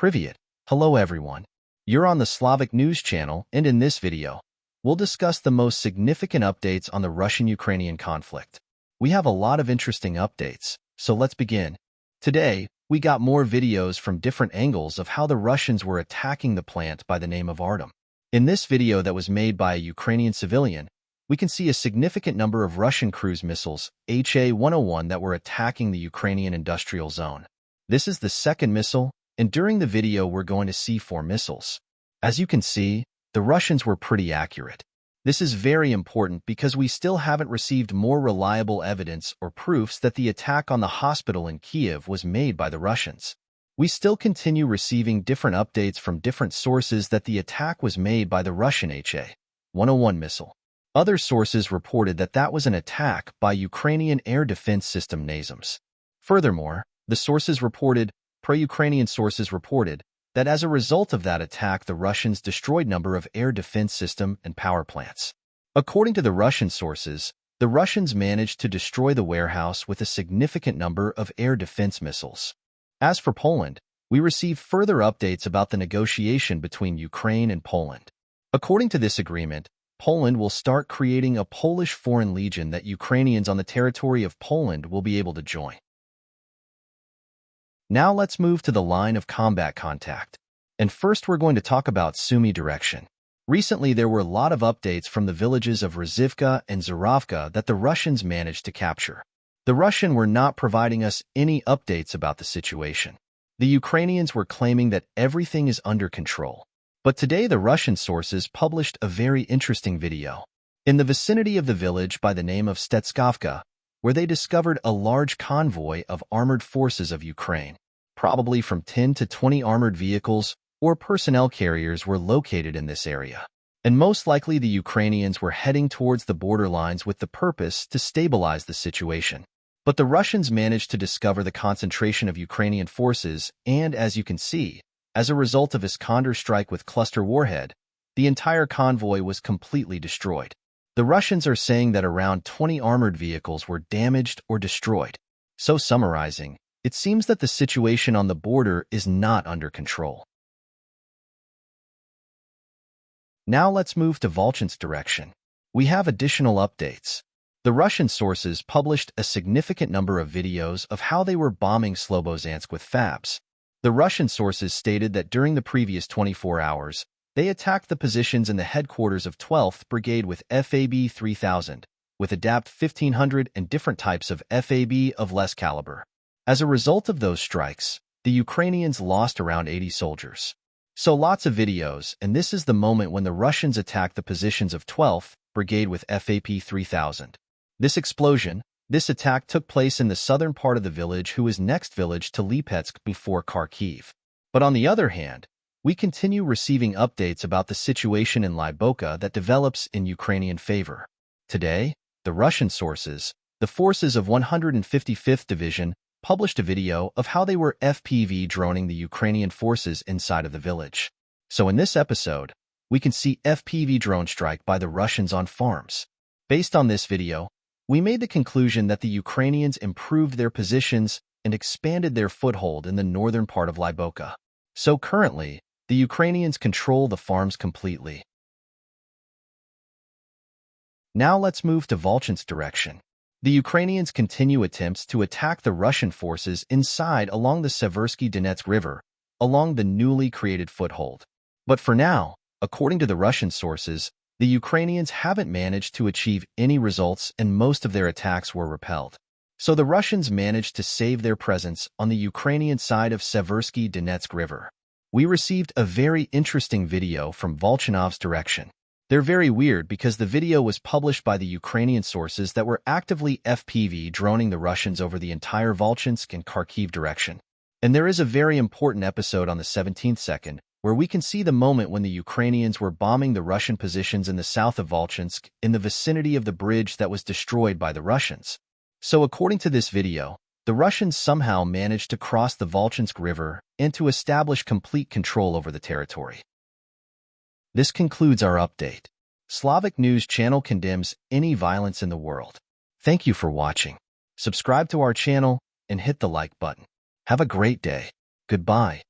Privyet. Hello everyone. You're on the Slavic News Channel, and in this video, we'll discuss the most significant updates on the Russian-Ukrainian conflict. We have a lot of interesting updates, so let's begin. Today, we got more videos from different angles of how the Russians were attacking the plant by the name of Artem. In this video that was made by a Ukrainian civilian, we can see a significant number of Russian cruise missiles, HA-101, that were attacking the Ukrainian industrial zone. This is the second missile, and during the video we're going to see 4 missiles. As you can see, the Russians were pretty accurate. This is very important because we still haven't received more reliable evidence or proofs that the attack on the hospital in Kyiv was made by the Russians. We still continue receiving different updates from different sources that the attack was made by the Russian HA-101 missile. Other sources reported that that was an attack by Ukrainian air defense system NASAMS. Furthermore, pro-Ukrainian sources reported that as a result of that attack, the Russians destroyed a number of air defense system and power plants. According to the Russian sources, the Russians managed to destroy the warehouse with a significant number of air defense missiles. As for Poland, we received further updates about the negotiation between Ukraine and Poland. According to this agreement, Poland will start creating a Polish Foreign Legion that Ukrainians on the territory of Poland will be able to join. Now let's move to the line of combat contact. And first we're going to talk about Sumy direction. Recently there were a lot of updates from the villages of Rizivka and Zuravka that the Russians managed to capture. The Russians were not providing us any updates about the situation. The Ukrainians were claiming that everything is under control. But today the Russian sources published a very interesting video in the vicinity of the village by the name of Stetskovka, where they discovered a large convoy of armored forces of Ukraine. Probably from 10 to 20 armored vehicles or personnel carriers were located in this area. And most likely the Ukrainians were heading towards the borderlines with the purpose to stabilize the situation. But the Russians managed to discover the concentration of Ukrainian forces, and as you can see, as a result of Iskander strike with cluster warhead, the entire convoy was completely destroyed. The Russians are saying that around 20 armored vehicles were damaged or destroyed. So summarizing, it seems that the situation on the border is not under control. Now let's move to Volchansk direction. We have additional updates. The Russian sources published a significant number of videos of how they were bombing Slobozhansk with FABs. The Russian sources stated that during the previous 24 hours, they attacked the positions in the headquarters of 12th Brigade with FAB 3000, with ADAPT 1500 and different types of FAB of less caliber. As a result of those strikes, the Ukrainians lost around 80 soldiers. So lots of videos, and this is the moment when the Russians attacked the positions of 12th Brigade with FAP 3000. This attack took place in the southern part of the village, who is next village to Lipetsk before Kharkiv. But on the other hand, we continue receiving updates about the situation in Lyboka that develops in Ukrainian favor. Today, the Russian sources, the forces of 155th Division, published a video of how they were FPV droning the Ukrainian forces inside of the village. So in this episode, we can see FPV drone strike by the Russians on farms. Based on this video, we made the conclusion that the Ukrainians improved their positions and expanded their foothold in the northern part of Lyboka. So currently, the Ukrainians control the farms completely. Now let's move to Volchansk direction. The Ukrainians continue attempts to attack the Russian forces inside along the Seversky Donetsk River, along the newly created foothold. But for now, according to the Russian sources, the Ukrainians haven't managed to achieve any results and most of their attacks were repelled. So the Russians managed to save their presence on the Ukrainian side of Seversky Donetsk River. We received a very interesting video from Volchanov's direction. They're very weird because the video was published by the Ukrainian sources that were actively FPV droning the Russians over the entire Volchansk and Kharkiv direction. And there is a very important episode on the 17th second where we can see the moment when the Ukrainians were bombing the Russian positions in the south of Volchansk in the vicinity of the bridge that was destroyed by the Russians. So according to this video, the Russians somehow managed to cross the Volchansk River and to establish complete control over the territory. This concludes our update. Slavic News Channel condemns any violence in the world. Thank you for watching. Subscribe to our channel and hit the like button. Have a great day. Goodbye.